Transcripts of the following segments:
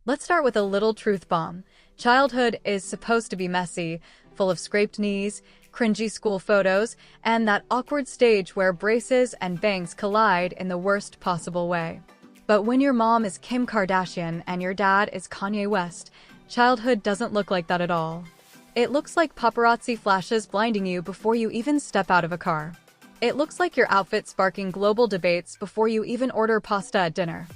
Let's start with a little truth bomb. Childhood is supposed to be messy, full of scraped knees, cringy school photos, and that awkward stage where braces and bangs collide in the worst possible way. But when your mom is Kim Kardashian and your dad is Kanye West, childhood doesn't look like that at all. It looks like paparazzi flashes blinding you before you even step out of a car. It looks like your outfit sparking global debates before you even order pasta at dinner.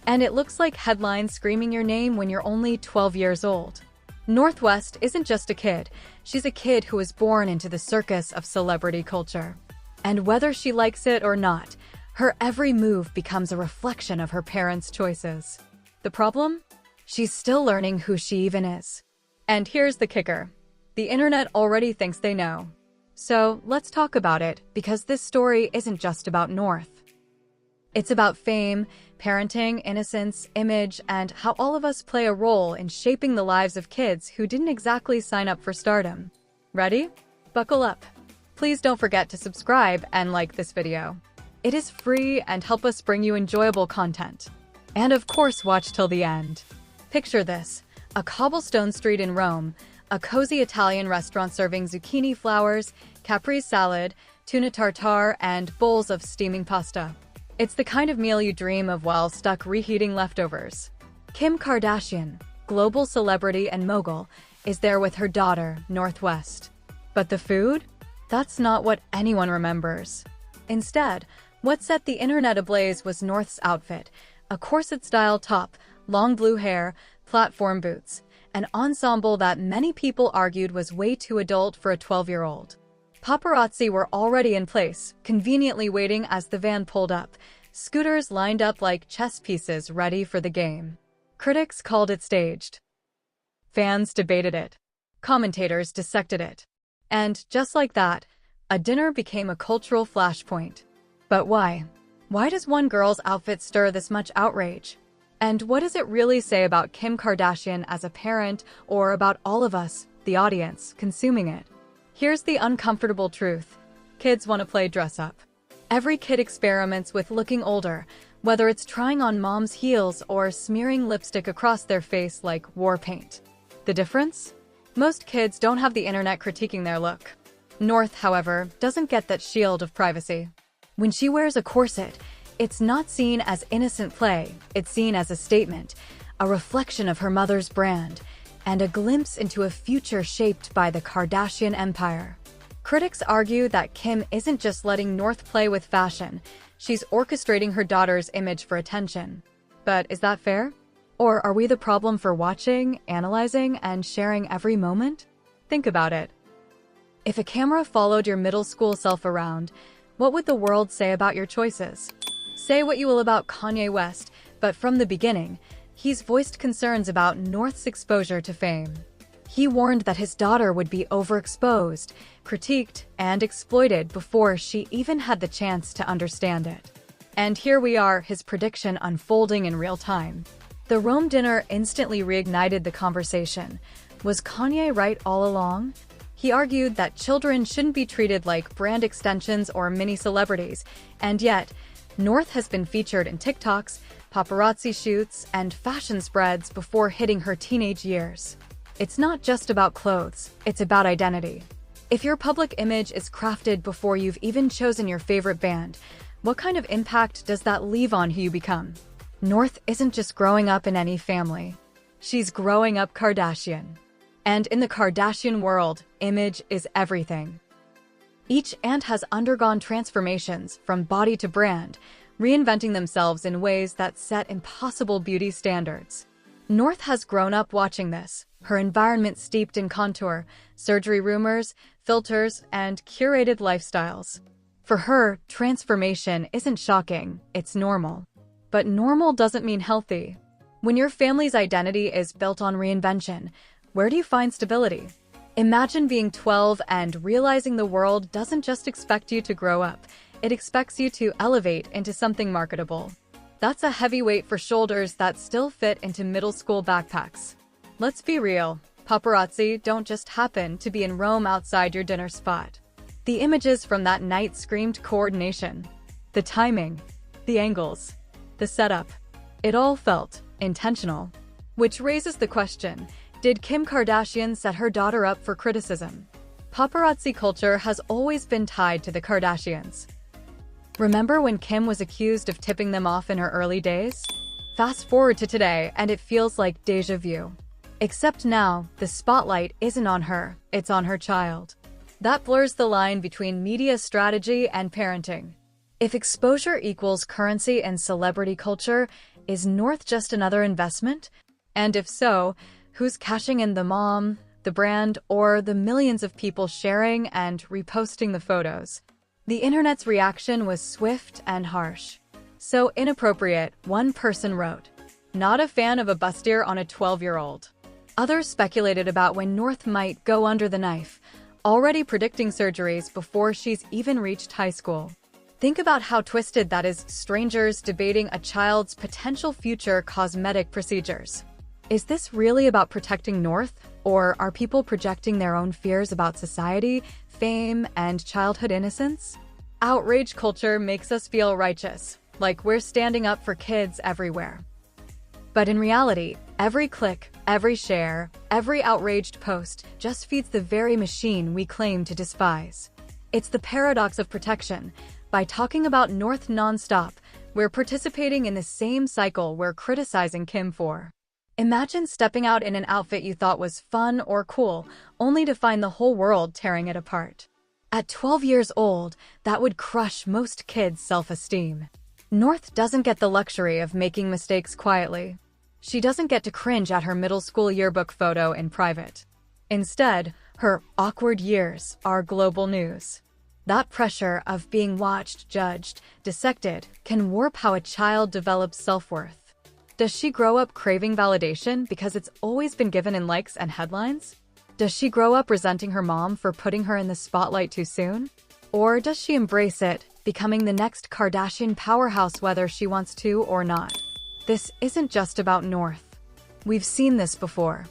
And it looks like headlines screaming your name when you're only 12 years old. North West isn't just a kid, she's a kid who was born into the circus of celebrity culture. And whether she likes it or not, her every move becomes a reflection of her parents' choices. The problem? She's still learning who she even is. And here's the kicker. The internet already thinks they know. So let's talk about it, because this story isn't just about North. It's about fame, parenting, innocence, image, and how all of us play a role in shaping the lives of kids who didn't exactly sign up for stardom. Ready? Buckle up. Please don't forget to subscribe and like this video. It is free and help us bring you enjoyable content. And of course, watch till the end. Picture this: a cobblestone street in Rome, a cozy Italian restaurant serving zucchini flowers, caprese salad, tuna tartare, and bowls of steaming pasta. It's the kind of meal you dream of while stuck reheating leftovers. Kim Kardashian, global celebrity and mogul, is there with her daughter, North West. But the food? That's not what anyone remembers. Instead, what set the internet ablaze was North's outfit: a corset-style top, long blue hair, platform boots, an ensemble that many people argued was way too adult for a 12-year-old. Paparazzi were already in place, conveniently waiting as the van pulled up, scooters lined up like chess pieces ready for the game. Critics called it staged. Fans debated it. Commentators dissected it. And just like that, a dinner became a cultural flashpoint. But why? Why does one girl's outfit stir this much outrage? And what does it really say about Kim Kardashian as a parent, or about all of us, the audience, consuming it? Here's the uncomfortable truth. Kids want to play dress-up. Every kid experiments with looking older, whether it's trying on mom's heels or smearing lipstick across their face like war paint. The difference? Most kids don't have the internet critiquing their look. North, however, doesn't get that shield of privacy. When she wears a corset, it's not seen as innocent play, it's seen as a statement, a reflection of her mother's brand, and a glimpse into a future shaped by the Kardashian empire. Critics argue that Kim isn't just letting North play with fashion, she's orchestrating her daughter's image for attention. But is that fair? Or are we the problem for watching, analyzing, and sharing every moment? Think about it. If a camera followed your middle school self around, what would the world say about your choices? Say what you will about Kanye West, but from the beginning, he's voiced concerns about North's exposure to fame. He warned that his daughter would be overexposed, critiqued, and exploited before she even had the chance to understand it. And here we are, his prediction unfolding in real time. The Rome dinner instantly reignited the conversation. Was Kanye right all along? He argued that children shouldn't be treated like brand extensions or mini-celebrities, and yet, North has been featured in TikToks, paparazzi shoots, and fashion spreads before hitting her teenage years. It's not just about clothes, it's about identity. If your public image is crafted before you've even chosen your favorite band, what kind of impact does that leave on who you become? North isn't just growing up in any family. She's growing up Kardashian. And in the Kardashian world, image is everything. Each ant has undergone transformations from body to brand, reinventing themselves in ways that set impossible beauty standards. North has grown up watching this, her environment steeped in contour, surgery rumors, filters, and curated lifestyles. For her, transformation isn't shocking, it's normal. But normal doesn't mean healthy. When your family's identity is built on reinvention, where do you find stability? Imagine being 12 and realizing the world doesn't just expect you to grow up, it expects you to elevate into something marketable. That's a heavy weight for shoulders that still fit into middle school backpacks. Let's be real, paparazzi don't just happen to be in Rome outside your dinner spot. The images from that night screamed coordination. The timing, the angles, the setup. It all felt intentional. Which raises the question, did Kim Kardashian set her daughter up for criticism? Paparazzi culture has always been tied to the Kardashians. Remember when Kim was accused of tipping them off in her early days? Fast forward to today, and it feels like déjà vu. Except now, the spotlight isn't on her, it's on her child. That blurs the line between media strategy and parenting. If exposure equals currency in celebrity culture, is North just another investment? And if so, who's cashing in, the mom, the brand, or the millions of people sharing and reposting the photos? The internet's reaction was swift and harsh. So inappropriate, one person wrote, "Not a fan of a bustier on a 12-year-old." Others speculated about when North might go under the knife, already predicting surgeries before she's even reached high school. Think about how twisted that is, strangers debating a child's potential future cosmetic procedures. Is this really about protecting North, or are people projecting their own fears about society, fame, and childhood innocence? Outrage culture makes us feel righteous, like we're standing up for kids everywhere. But in reality, every click, every share, every outraged post just feeds the very machine we claim to despise. It's the paradox of protection. By talking about North nonstop, we're participating in the same cycle we're criticizing Kim for. Imagine stepping out in an outfit you thought was fun or cool, only to find the whole world tearing it apart. At 12 years old, that would crush most kids' self-esteem. North doesn't get the luxury of making mistakes quietly. She doesn't get to cringe at her middle school yearbook photo in private. Instead, her awkward years are global news. That pressure of being watched, judged, dissected can warp how a child develops self-worth. Does she grow up craving validation because it's always been given in likes and headlines? Does she grow up resenting her mom for putting her in the spotlight too soon? Or does she embrace it, becoming the next Kardashian powerhouse whether she wants to or not? This isn't just about North. We've seen this before.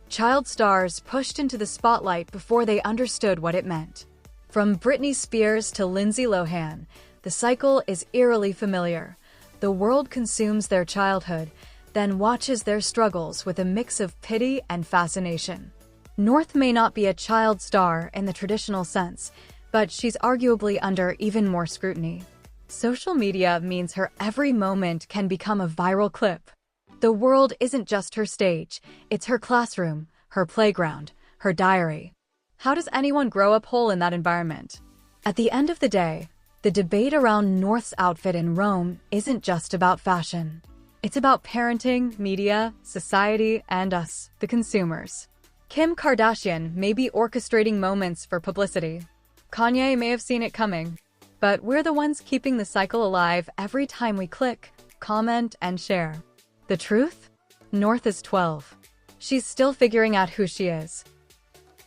Child stars pushed into the spotlight before they understood what it meant. From Britney Spears to Lindsay Lohan, the cycle is eerily familiar. The world consumes their childhood, then watches their struggles with a mix of pity and fascination. North may not be a child star in the traditional sense, but she's arguably under even more scrutiny. Social media means her every moment can become a viral clip. The world isn't just her stage, it's her classroom, her playground, her diary. How does anyone grow up whole in that environment? At the end of the day, the debate around North's outfit in Rome isn't just about fashion. It's about parenting, media, society, and us, the consumers. Kim Kardashian may be orchestrating moments for publicity. Kanye may have seen it coming. But we're the ones keeping the cycle alive every time we click, comment, and share. The truth? North is 12. She's still figuring out who she is.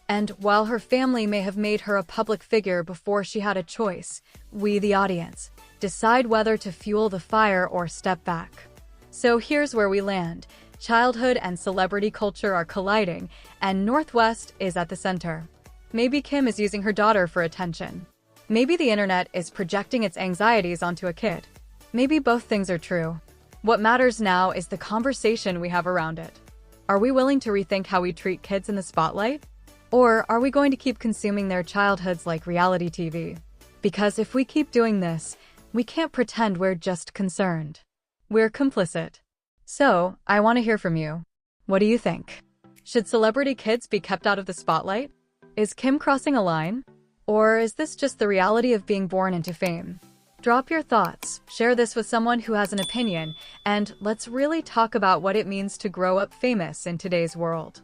And while her family may have made her a public figure before she had a choice, we, the audience, decide whether to fuel the fire or step back. So here's where we land. Childhood and celebrity culture are colliding, and Northwest is at the center. Maybe Kim is using her daughter for attention. Maybe the internet is projecting its anxieties onto a kid. Maybe both things are true. What matters now is the conversation we have around it. Are we willing to rethink how we treat kids in the spotlight? Or are we going to keep consuming their childhoods like reality TV? Because if we keep doing this, we can't pretend we're just concerned. We're complicit. So, I want to hear from you. What do you think? Should celebrity kids be kept out of the spotlight? Is Kim crossing a line? Or is this just the reality of being born into fame? Drop your thoughts, share this with someone who has an opinion, and let's really talk about what it means to grow up famous in today's world.